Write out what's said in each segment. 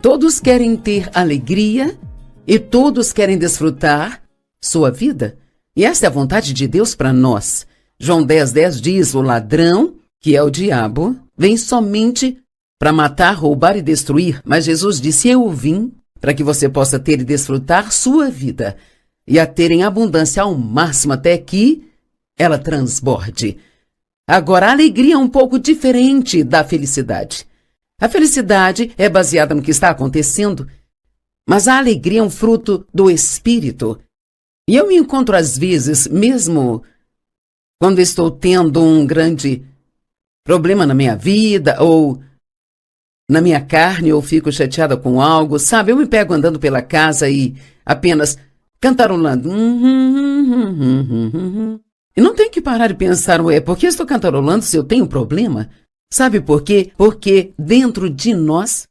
Todos querem ter alegria e todos querem desfrutar sua vida. E esta é a vontade de Deus para nós. João 10:10 diz: o ladrão, que é o diabo, vem somente para matar, roubar e destruir. Mas Jesus disse: eu vim para que você possa ter e desfrutar sua vida e a ter em abundância ao máximo até que ela transborde. Agora, a alegria é um pouco diferente da felicidade. A felicidade é baseada no que está acontecendo, mas a alegria é um fruto do Espírito. E eu me encontro às vezes, mesmo quando estou tendo um grande problema na minha vida, ou na minha carne, ou fico chateada com algo, sabe? Eu me pego andando pela casa e apenas cantarolando. E não tenho que parar e pensar, por que estou cantarolando se eu tenho um problema? Sabe por quê? Porque dentro de nós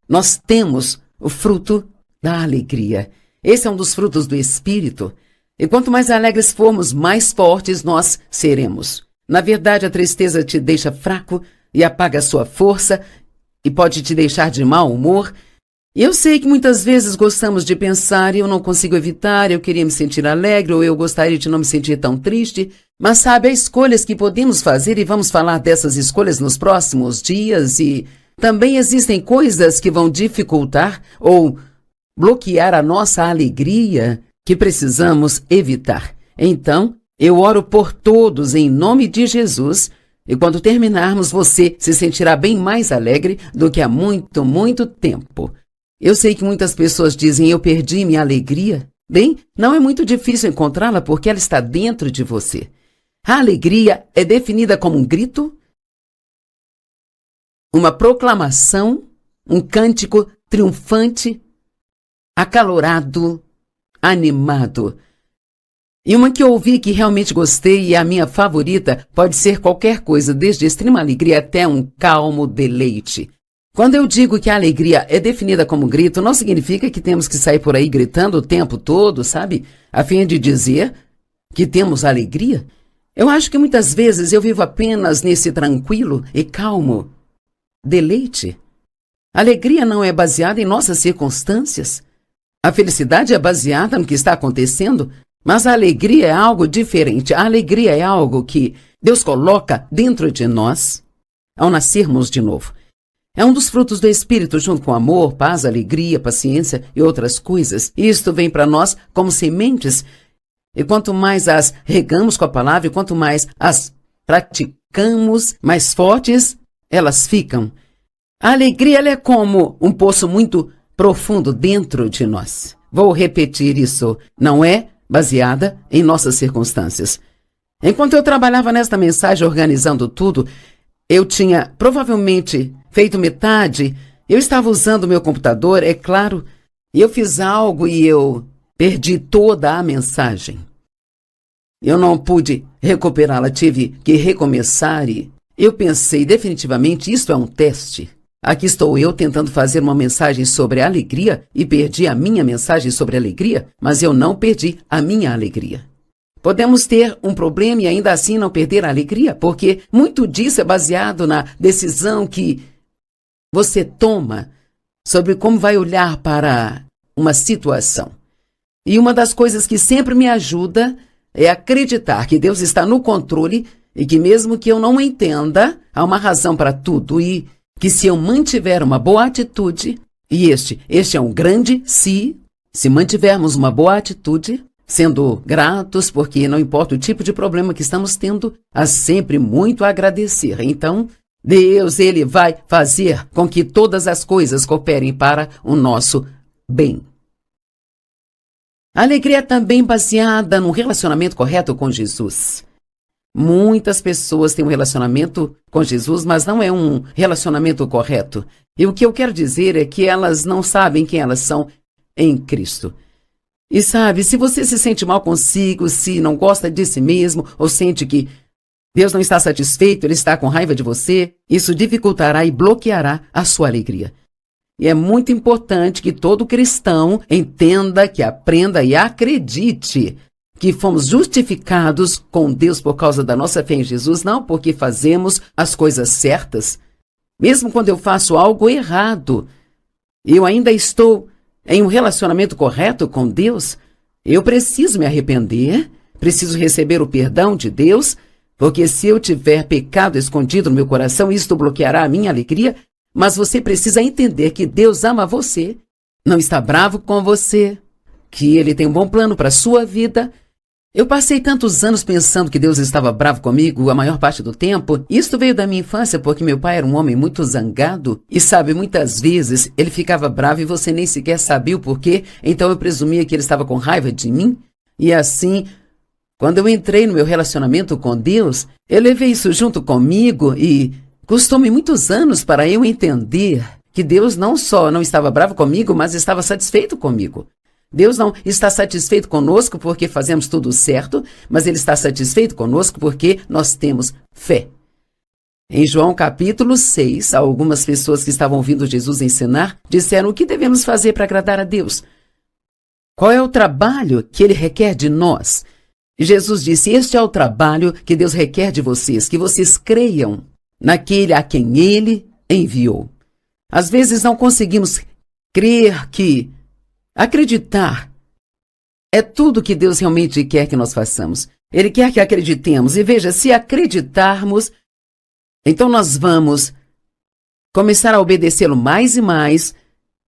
temos o fruto da alegria. Esse é um dos frutos do Espírito. E quanto mais alegres formos, mais fortes nós seremos. Na verdade, a tristeza te deixa fraco e apaga a sua força e pode te deixar de mau humor. E eu sei que muitas vezes gostamos de pensar: eu não consigo evitar, eu queria me sentir alegre, ou eu gostaria de não me sentir tão triste. Mas sabe, há escolhas que podemos fazer e vamos falar dessas escolhas nos próximos dias. E também existem coisas que vão dificultar ou bloquear a nossa alegria que precisamos evitar. Então, eu oro por todos em nome de Jesus. E quando terminarmos, você se sentirá bem mais alegre do que há muito, muito tempo. Eu sei que muitas pessoas dizem: eu perdi minha alegria. Bem, não é muito difícil encontrá-la porque ela está dentro de você. A alegria é definida como um grito, uma proclamação, um cântico triunfante, acalorado, animado. E uma que eu ouvi que realmente gostei e é a minha favorita pode ser qualquer coisa, desde extrema alegria até um calmo deleite. Quando eu digo que a alegria é definida como grito, não significa que temos que sair por aí gritando o tempo todo, sabe? A fim de dizer que temos alegria. Eu acho que muitas vezes eu vivo apenas nesse tranquilo e calmo deleite. A alegria não é baseada em nossas circunstâncias. A felicidade é baseada no que está acontecendo, mas a alegria é algo diferente. A alegria é algo que Deus coloca dentro de nós ao nascermos de novo. É um dos frutos do Espírito, junto com amor, paz, alegria, paciência e outras coisas. Isto vem para nós como sementes. E quanto mais as regamos com a palavra, e quanto mais as praticamos, mais fortes elas ficam. A alegria ela é como um poço muito profundo dentro de nós. Vou repetir isso. Não é baseada em nossas circunstâncias. Enquanto eu trabalhava nesta mensagem, organizando tudo, eu tinha provavelmente feito metade. Eu estava usando o meu computador, é claro, e eu fiz algo e eu perdi toda a mensagem. Eu não pude recuperá-la, tive que recomeçar e eu pensei, definitivamente, isto é um teste. Aqui estou eu tentando fazer uma mensagem sobre alegria e perdi a minha mensagem sobre alegria, mas eu não perdi a minha alegria. Podemos ter um problema e ainda assim não perder a alegria, porque muito disso é baseado na decisão que você toma sobre como vai olhar para uma situação. E uma das coisas que sempre me ajuda é acreditar que Deus está no controle e que mesmo que eu não entenda, há uma razão para tudo e que se eu mantiver uma boa atitude, e este é um grande se mantivermos uma boa atitude, sendo gratos, porque não importa o tipo de problema que estamos tendo, há sempre muito a agradecer. Então, Deus, Ele vai fazer com que todas as coisas cooperem para o nosso bem. A alegria é também baseada num relacionamento correto com Jesus. Muitas pessoas têm um relacionamento com Jesus, mas não é um relacionamento correto. E o que eu quero dizer é que elas não sabem quem elas são em Cristo. E sabe, se você se sente mal consigo, se não gosta de si mesmo, ou sente que Deus não está satisfeito, Ele está com raiva de você, isso dificultará e bloqueará a sua alegria. E é muito importante que todo cristão entenda, que aprenda e acredite que fomos justificados com Deus por causa da nossa fé em Jesus, não porque fazemos as coisas certas. Mesmo quando eu faço algo errado, Eu ainda estou em um relacionamento correto com Deus? Eu preciso me arrepender, preciso receber o perdão de Deus, porque se eu tiver pecado escondido no meu coração, isto bloqueará a minha alegria. Mas você precisa entender que Deus ama você, não está bravo com você, que Ele tem um bom plano para a sua vida. Eu passei tantos anos pensando que Deus estava bravo comigo a maior parte do tempo. Isto veio da minha infância porque meu pai era um homem muito zangado e, sabe, muitas vezes ele ficava bravo e você nem sequer sabia o porquê, então eu presumia que ele estava com raiva de mim. E assim, quando eu entrei no meu relacionamento com Deus, eu levei isso junto comigo e custou-me muitos anos para eu entender que Deus não só não estava bravo comigo, mas estava satisfeito comigo. Deus não está satisfeito conosco porque fazemos tudo certo, mas Ele está satisfeito conosco porque nós temos fé. Em João capítulo 6, algumas pessoas que estavam ouvindo Jesus ensinar disseram o que devemos fazer para agradar a Deus. Qual é o trabalho que Ele requer de nós? E Jesus disse, este é o trabalho que Deus requer de vocês, que vocês creiam naquele a quem Ele enviou. Às vezes não conseguimos crer que acreditar é tudo que Deus realmente quer que nós façamos. Ele quer que acreditemos. E veja, se acreditarmos, então nós vamos começar a obedecê-lo mais e mais.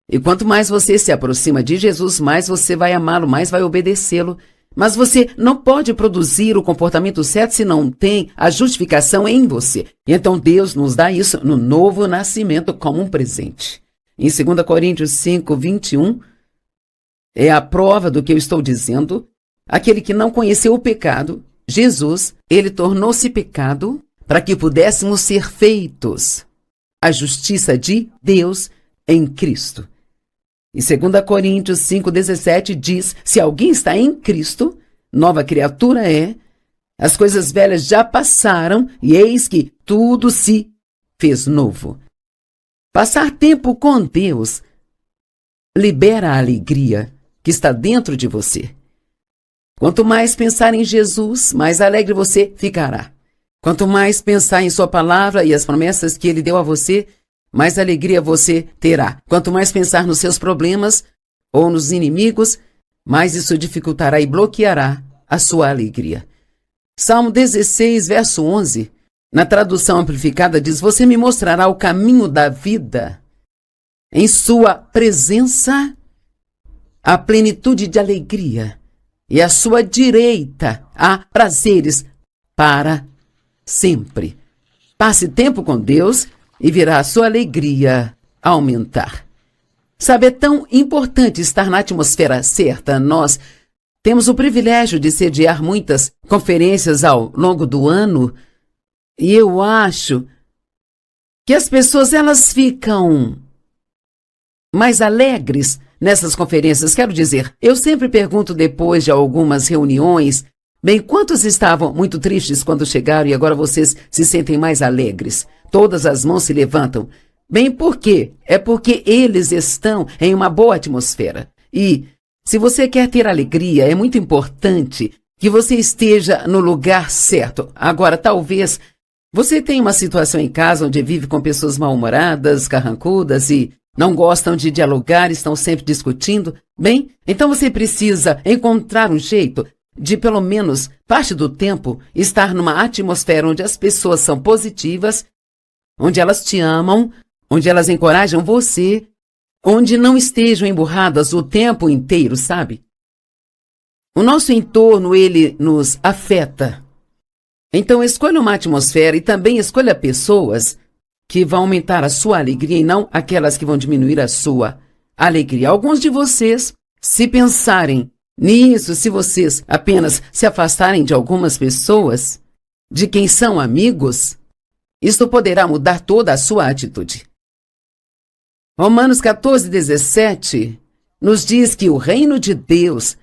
E quanto mais você se aproxima de Jesus, mais você vai amá-lo, mais vai obedecê-lo. Mas você não pode produzir o comportamento certo se não tem a justificação em você. E então Deus nos dá isso no novo nascimento como um presente. Em 2 Coríntios 5, 21, é a prova do que eu estou dizendo. Aquele que não conheceu o pecado, Jesus, ele tornou-se pecado para que pudéssemos ser feitos a justiça de Deus em Cristo. Em 2 Coríntios 5,17 diz, se alguém está em Cristo, nova criatura é, as coisas velhas já passaram e eis que tudo se fez novo. Passar tempo com Deus libera a alegria que está dentro de você. Quanto mais pensar em Jesus, mais alegre você ficará. Quanto mais pensar em sua palavra e as promessas que Ele deu a você, mais alegria você terá. Quanto mais pensar nos seus problemas ou nos inimigos, mais isso dificultará e bloqueará a sua alegria. Salmo 16, verso 11, na tradução amplificada diz, você me mostrará o caminho da vida. Em sua presença, a plenitude de alegria, e à sua direita há prazeres para sempre. Passe tempo com Deus e verá a sua alegria aumentar. Sabe, é tão importante estar na atmosfera certa. Nós temos o privilégio de sediar muitas conferências ao longo do ano, e eu acho que as pessoas elas ficam mais alegres nessas conferências. Quero dizer, eu sempre pergunto depois de algumas reuniões, bem, quantos estavam muito tristes quando chegaram e agora vocês se sentem mais alegres? Todas as mãos se levantam. Bem, por quê? É porque eles estão em uma boa atmosfera. E se você quer ter alegria, é muito importante que você esteja no lugar certo. Agora, talvez você tenha uma situação em casa onde vive com pessoas mal-humoradas, carrancudas e não gostam de dialogar, estão sempre discutindo. Bem, então você precisa encontrar um jeito de, pelo menos, parte do tempo, estar numa atmosfera onde as pessoas são positivas, onde elas te amam, onde elas encorajam você, onde não estejam emburradas o tempo inteiro, sabe? O nosso entorno, ele nos afeta. Então, escolha uma atmosfera e também escolha pessoas que vão aumentar a sua alegria e não aquelas que vão diminuir a sua alegria. Alguns de vocês, se pensarem nisso, se vocês apenas se afastarem de algumas pessoas, de quem são amigos, isso poderá mudar toda a sua atitude. Romanos 14:17 nos diz que o reino de Deus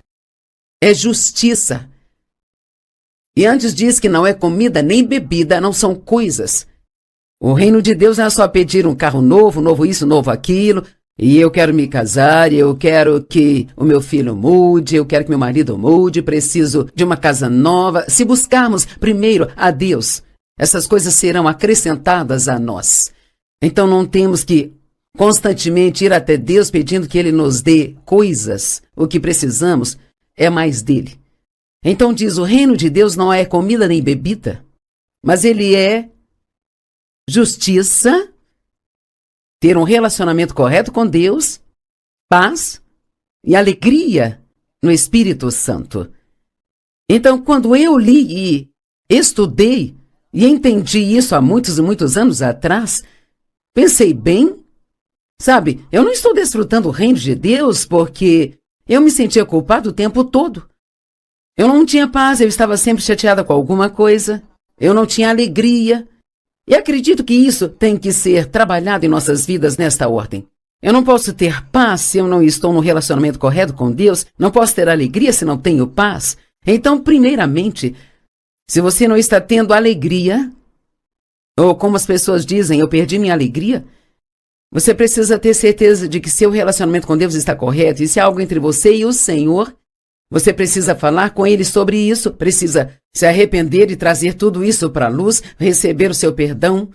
é justiça. E antes diz que não é comida nem bebida, não são coisas. O reino de Deus não é só pedir um carro novo, novo isso, novo aquilo, e eu quero me casar, eu quero que o meu filho mude, eu quero que meu marido mude, preciso de uma casa nova. Se buscarmos primeiro a Deus, essas coisas serão acrescentadas a nós. Então não temos que constantemente ir até Deus pedindo que Ele nos dê coisas, o que precisamos, é mais dele. Então diz, o reino de Deus não é comida nem bebida, mas ele é justiça, ter um relacionamento correto com Deus, paz e alegria no Espírito Santo. Então, quando eu li e estudei e entendi isso há muitos e muitos anos atrás, pensei bem, sabe, eu não estou desfrutando o reino de Deus porque eu me sentia culpado o tempo todo. Eu não tinha paz, eu estava sempre chateada com alguma coisa, eu não tinha alegria. E acredito que isso tem que ser trabalhado em nossas vidas nesta ordem. Eu não posso ter paz se eu não estou no relacionamento correto com Deus, não posso ter alegria se não tenho paz. Então, primeiramente, se você não está tendo alegria, ou como as pessoas dizem, eu perdi minha alegria, você precisa ter certeza de que seu relacionamento com Deus está correto, e se há algo entre você e o Senhor, você precisa falar com Ele sobre isso, precisa se arrepender e trazer tudo isso para a luz, receber o seu perdão.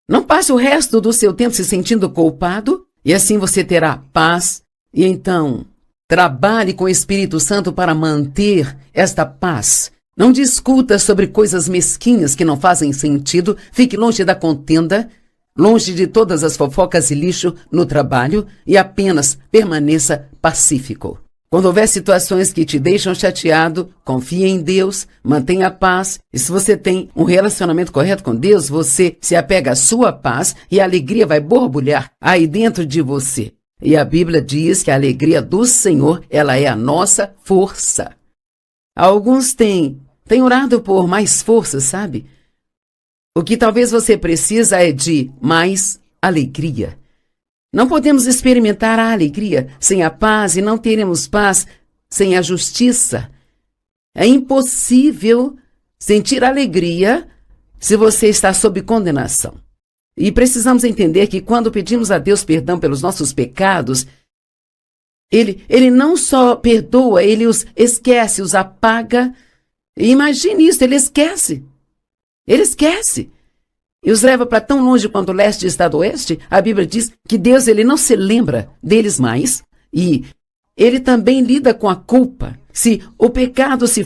Não passe o resto do seu tempo se sentindo culpado, e assim você terá paz. E então, trabalhe com o Espírito Santo para manter esta paz. Não discuta sobre coisas mesquinhas que não fazem sentido, fique longe da contenda, longe de todas as fofocas e lixo no trabalho e apenas permaneça pacífico. Quando houver situações que te deixam chateado, confie em Deus, mantenha a paz. E se você tem um relacionamento correto com Deus, você se apega à sua paz e a alegria vai borbulhar aí dentro de você. E a Bíblia diz que a alegria do Senhor, ela é a nossa força. Alguns têm orado por mais força, sabe? O que talvez você precisa é de mais alegria. Não podemos experimentar a alegria sem a paz e não teremos paz sem a justiça. É impossível sentir alegria se você está sob condenação. E precisamos entender que quando pedimos a Deus perdão pelos nossos pecados, Ele não só perdoa, Ele os esquece, os apaga. E imagine isso, Ele esquece. Ele esquece. E os leva para tão longe quanto o leste está do oeste. A Bíblia diz que Deus ele não se lembra deles mais. E Ele também lida com a culpa. Se o pecado se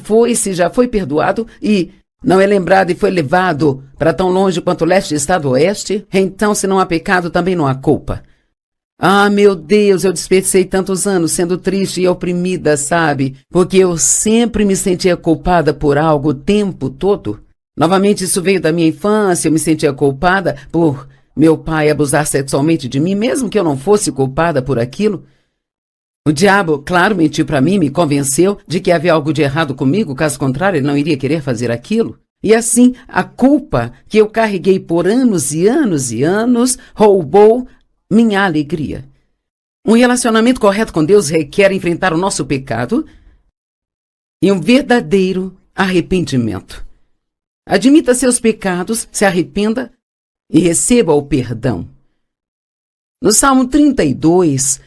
já foi perdoado e não é lembrado e foi levado para tão longe quanto o leste está do oeste, então se não há pecado, também não há culpa. Ah, meu Deus, eu desperdicei tantos anos sendo triste e oprimida, sabe? Porque eu sempre me sentia culpada por algo o tempo todo. Novamente, isso veio da minha infância, eu me sentia culpada por meu pai abusar sexualmente de mim, mesmo que eu não fosse culpada por aquilo. O diabo, claro, mentiu para mim, me convenceu de que havia algo de errado comigo, caso contrário, ele não iria querer fazer aquilo. E assim, a culpa que eu carreguei por anos e anos e anos roubou minha alegria. Um relacionamento correto com Deus requer enfrentar o nosso pecado e um verdadeiro arrependimento. Admita seus pecados, se arrependa e receba o perdão. No Salmo 32,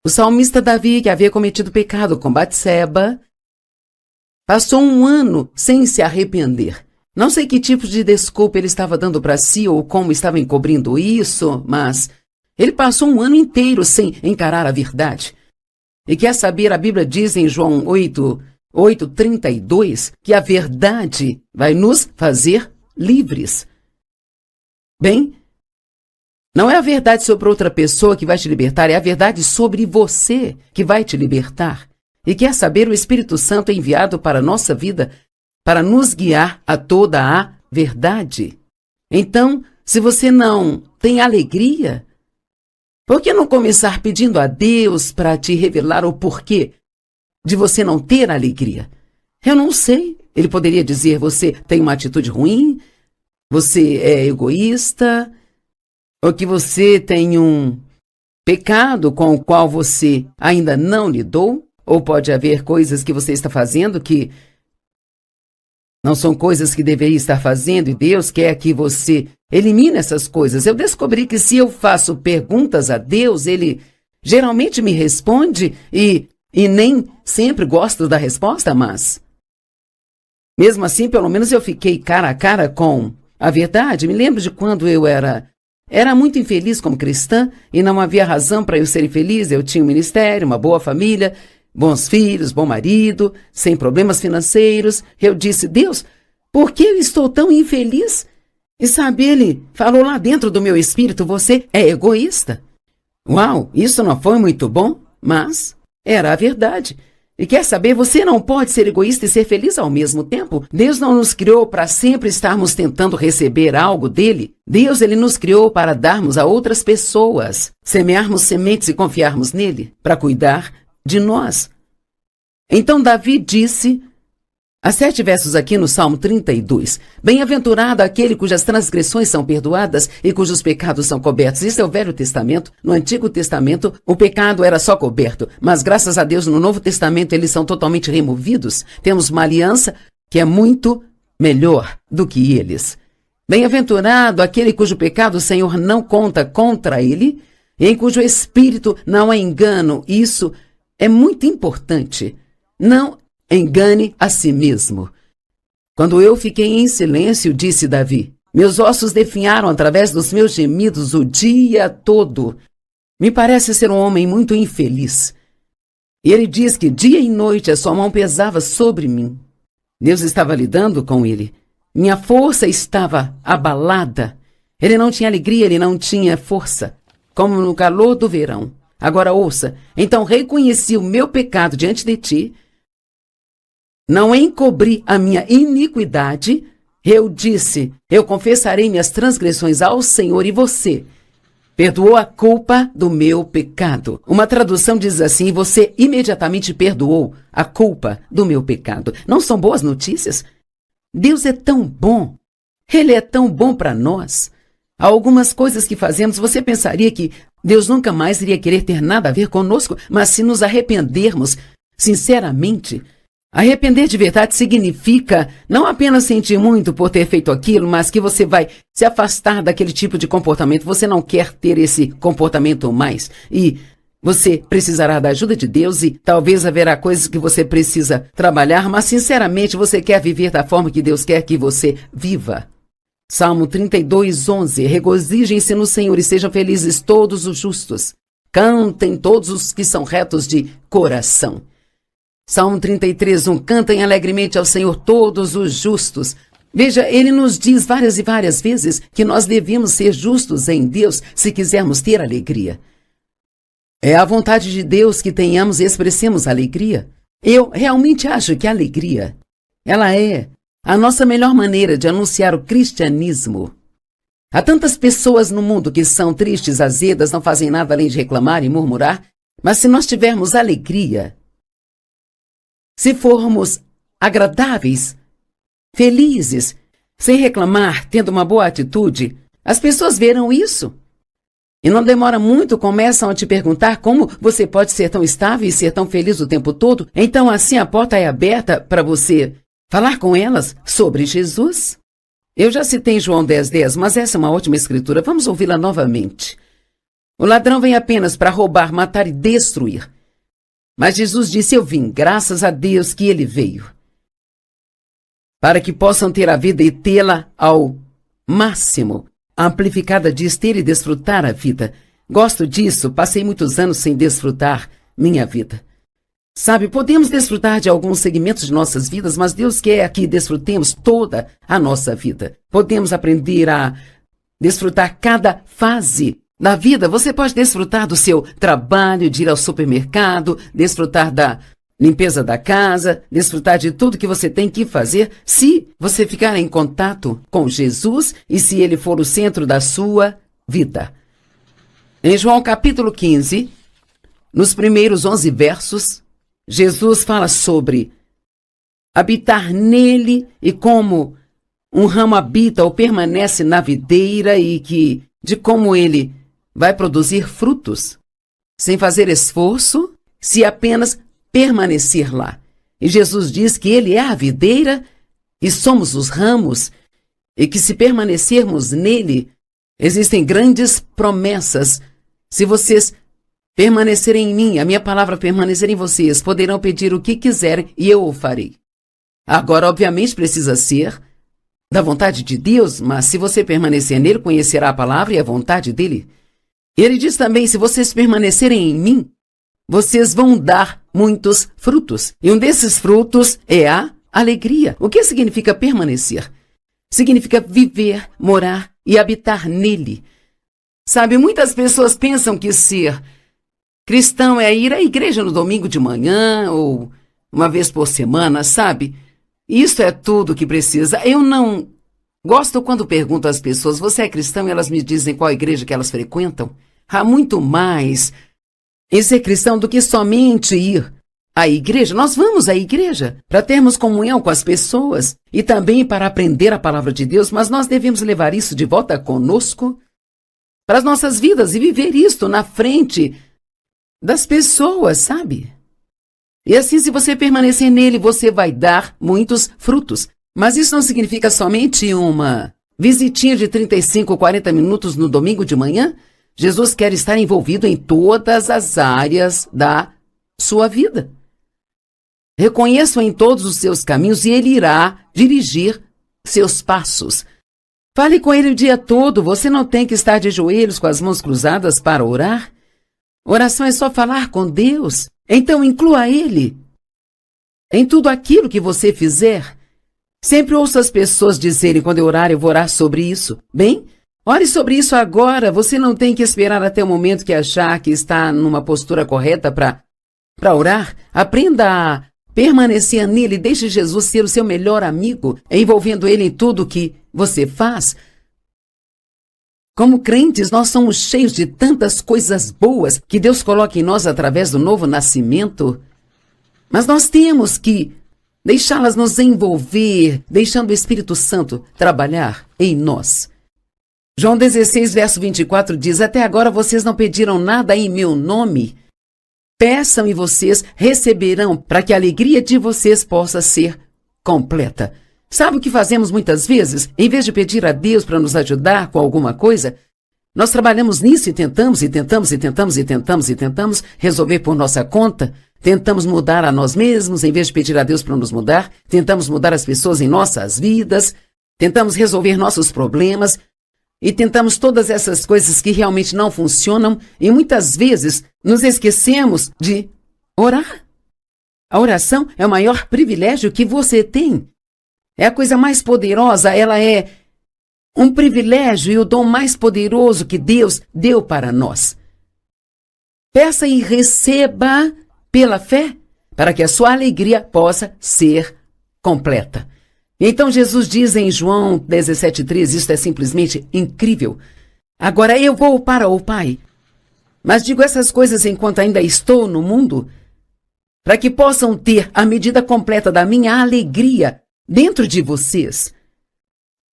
o salmista Davi, que havia cometido pecado com Batseba, passou um ano sem se arrepender. Não sei que tipo de desculpa ele estava dando para si ou como estava encobrindo isso, mas ele passou um ano inteiro sem encarar a verdade. E quer saber, a Bíblia diz em João 8:32, que a verdade vai nos fazer livres. Bem, não é a verdade sobre outra pessoa que vai te libertar, é a verdade sobre você que vai te libertar. E quer saber, o Espírito Santo é enviado para a nossa vida para nos guiar a toda a verdade. Então, se você não tem alegria, por que não começar pedindo a Deus para te revelar o porquê de você não ter alegria? Eu não sei. Ele poderia dizer, você tem uma atitude ruim, você é egoísta, ou que você tem um pecado com o qual você ainda não lidou, ou pode haver coisas que você está fazendo que não são coisas que deveria estar fazendo e Deus quer que você elimine essas coisas. Eu descobri que se eu faço perguntas a Deus, Ele geralmente me responde e nem sempre gosto da resposta, mas mesmo assim, pelo menos eu fiquei cara a cara com a verdade. Me lembro de quando eu era Era muito infeliz como cristã e não havia razão para eu ser infeliz. Eu tinha um ministério, uma boa família, bons filhos, bom marido, sem problemas financeiros. Eu disse, Deus, por que eu estou tão infeliz? E sabe, ele falou lá dentro do meu espírito, você é egoísta. Uau, isso não foi muito bom, mas era a verdade. E quer saber, você não pode ser egoísta e ser feliz ao mesmo tempo. Deus não nos criou para sempre estarmos tentando receber algo dele. Deus, ele nos criou para darmos a outras pessoas, semearmos sementes e confiarmos nele, para cuidar de nós. Então Davi disse, há 7 versos aqui no Salmo 32, bem-aventurado aquele cujas transgressões são perdoadas e cujos pecados são cobertos. Isso é o Velho Testamento. No Antigo Testamento, o pecado era só coberto, mas graças a Deus no Novo Testamento eles são totalmente removidos. Temos uma aliança que é muito melhor do que eles. Bem-aventurado aquele cujo pecado o Senhor não conta contra ele, e em cujo espírito não há engano. Isso é muito importante. Não engane a si mesmo. Quando eu fiquei em silêncio, disse Davi, meus ossos definharam através dos meus gemidos o dia todo. Me parece ser um homem muito infeliz. E ele diz que dia e noite a sua mão pesava sobre mim. Deus estava lidando com ele. Minha força estava abalada. Ele não tinha alegria, ele não tinha força, como no calor do verão. Agora ouça, então reconheci o meu pecado diante de ti, não encobri a minha iniquidade, eu disse, eu confessarei minhas transgressões ao Senhor e você perdoou a culpa do meu pecado. Uma tradução diz assim, você imediatamente perdoou a culpa do meu pecado. Não são boas notícias? Deus é tão bom, Ele é tão bom para nós. Há algumas coisas que fazemos, você pensaria que Deus nunca mais iria querer ter nada a ver conosco, mas se nos arrependermos, sinceramente, arrepender de verdade significa não apenas sentir muito por ter feito aquilo, mas que você vai se afastar daquele tipo de comportamento. Você não quer ter esse comportamento mais. E você precisará da ajuda de Deus e talvez haverá coisas que você precisa trabalhar, mas sinceramente você quer viver da forma que Deus quer que você viva. Salmo 32, 11. Regozijem-se no Senhor e sejam felizes todos os justos. Cantem todos os que são retos de coração. Salmo 33, 1. Cantem alegremente ao Senhor todos os justos. Veja, ele nos diz várias e várias vezes que nós devemos ser justos em Deus se quisermos ter alegria. É a vontade de Deus que tenhamos e expressemos alegria. Eu realmente acho que a alegria, ela é a nossa melhor maneira de anunciar o cristianismo. Há tantas pessoas no mundo que são tristes, azedas, não fazem nada além de reclamar e murmurar, mas se nós tivermos alegria, se formos agradáveis, felizes, sem reclamar, tendo uma boa atitude, as pessoas verão isso. E não demora muito, começam a te perguntar como você pode ser tão estável e ser tão feliz o tempo todo. Então assim a porta é aberta para você falar com elas sobre Jesus. Eu já citei João 10:10, mas essa é uma ótima escritura. Vamos ouvi-la novamente. O ladrão vem apenas para roubar, matar e destruir. Mas Jesus disse, eu vim, graças a Deus que ele veio, para que possam ter a vida e tê-la ao máximo. A Amplificada diz ter e desfrutar a vida. Gosto disso, passei muitos anos sem desfrutar minha vida. Sabe, podemos desfrutar de alguns segmentos de nossas vidas, mas Deus quer que desfrutemos toda a nossa vida. Podemos aprender a desfrutar cada fase da vida. Você pode desfrutar do seu trabalho, de ir ao supermercado, desfrutar da limpeza da casa, desfrutar de tudo que você tem que fazer, se você ficar em contato com Jesus e se ele for o centro da sua vida. Em João capítulo 15, nos primeiros 11 versos, Jesus fala sobre habitar nele e como um ramo habita ou permanece na videira e de como ele vai produzir frutos sem fazer esforço, se apenas permanecer lá. E Jesus diz que ele é a videira e somos os ramos e que se permanecermos nele, existem grandes promessas. Se vocês permanecerem em mim, a minha palavra permanecer em vocês, poderão pedir o que quiserem e eu o farei. Agora, obviamente, precisa ser da vontade de Deus, mas se você permanecer nele, conhecerá a palavra e a vontade dele. Ele diz também, se vocês permanecerem em mim, vocês vão dar muitos frutos. E um desses frutos é a alegria. O que significa permanecer? Significa viver, morar e habitar nele. Sabe, muitas pessoas pensam que ser cristão é ir à igreja no domingo de manhã ou uma vez por semana, sabe? Isso é tudo que precisa. Eu não gosto quando pergunto às pessoas, você é cristão? E elas me dizem qual igreja que elas frequentam. Há muito mais em ser cristão do que somente ir à igreja. Nós vamos à igreja para termos comunhão com as pessoas e também para aprender a palavra de Deus, mas nós devemos levar isso de volta conosco para as nossas vidas e viver isto na frente das pessoas, sabe? E assim, se você permanecer nele, você vai dar muitos frutos. Mas isso não significa somente uma visitinha de 35, 40 minutos no domingo de manhã. Jesus quer estar envolvido em todas as áreas da sua vida. Reconheça-o em todos os seus caminhos e ele irá dirigir seus passos. Fale com ele o dia todo. Você não tem que estar de joelhos com as mãos cruzadas para orar. Oração é só falar com Deus. Então inclua ele em tudo aquilo que você fizer. Sempre ouço as pessoas dizerem, quando eu orar, eu vou orar sobre isso. Bem, ore sobre isso agora. Você não tem que esperar até o momento que achar que está numa postura correta para orar. Aprenda a permanecer nele. Deixe Jesus ser o seu melhor amigo, envolvendo ele em tudo que você faz. Como crentes, nós somos cheios de tantas coisas boas que Deus coloca em nós através do novo nascimento. Mas nós temos que deixá-las nos envolver, deixando o Espírito Santo trabalhar em nós. João 16, verso 24 diz, até agora vocês não pediram nada em meu nome. Peçam e vocês receberão, para que a alegria de vocês possa ser completa. Sabe o que fazemos muitas vezes? Em vez de pedir a Deus para nos ajudar com alguma coisa, nós trabalhamos nisso e tentamos resolver por nossa conta. Tentamos mudar a nós mesmos, em vez de pedir a Deus para nos mudar. Tentamos mudar as pessoas em nossas vidas. Tentamos resolver nossos problemas. E tentamos todas essas coisas que realmente não funcionam. E muitas vezes nos esquecemos de orar. A oração é o maior privilégio que você tem. É a coisa mais poderosa, ela é um privilégio e o dom mais poderoso que Deus deu para nós. Peça e receba pela fé, para que a sua alegria possa ser completa. Então Jesus diz em João 17,3, isso é simplesmente incrível. Agora eu vou para o Pai, mas digo essas coisas enquanto ainda estou no mundo, para que possam ter a medida completa da minha alegria dentro de vocês.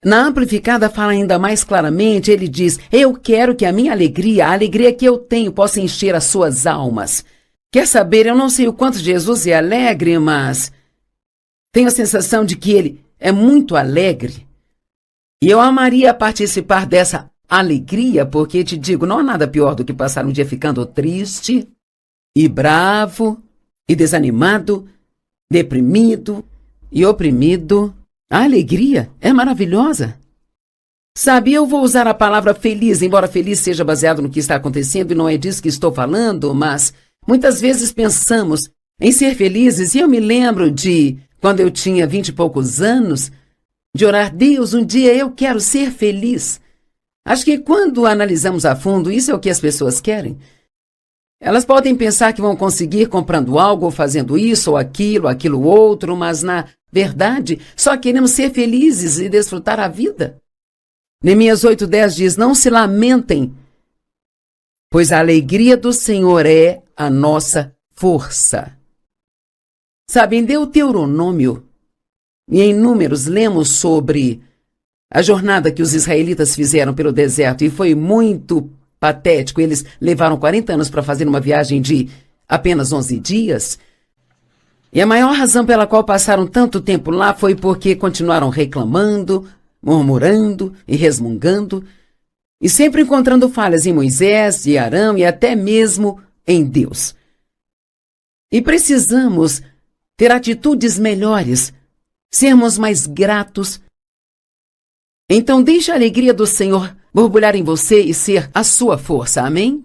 Na Amplificada fala ainda mais claramente, ele diz, eu quero que a minha alegria, a alegria que eu tenho, possa encher as suas almas. Quer saber, eu não sei o quanto Jesus é alegre, mas tenho a sensação de que ele é muito alegre. E eu amaria participar dessa alegria, porque te digo, não há nada pior do que passar um dia ficando triste, e bravo, e desanimado, deprimido, e oprimido. A alegria é maravilhosa. Sabe, eu vou usar a palavra feliz, embora feliz seja baseado no que está acontecendo, e não é disso que estou falando, mas muitas vezes pensamos em ser felizes, e eu me lembro de, quando eu tinha 20 e poucos anos, de orar, Deus, um dia eu quero ser feliz. Acho que quando analisamos a fundo, isso é o que as pessoas querem. Elas podem pensar que vão conseguir comprando algo, ou fazendo isso, ou aquilo outro, mas na verdade, só queremos ser felizes e desfrutar a vida. Neemias 8,10 diz, não se lamentem, pois a alegria do Senhor é a nossa força. Sabe, em Deuteronômio e em Números lemos sobre a jornada que os israelitas fizeram pelo deserto e foi muito patético. Eles levaram 40 anos para fazer uma viagem de apenas 11 dias. E a maior razão pela qual passaram tanto tempo lá foi porque continuaram reclamando, murmurando e resmungando, e sempre encontrando falhas em Moisés, em Arão e até mesmo em Deus. E precisamos ter atitudes melhores, sermos mais gratos, Então deixe a alegria do Senhor borbulhar em você e ser a sua força. Amém?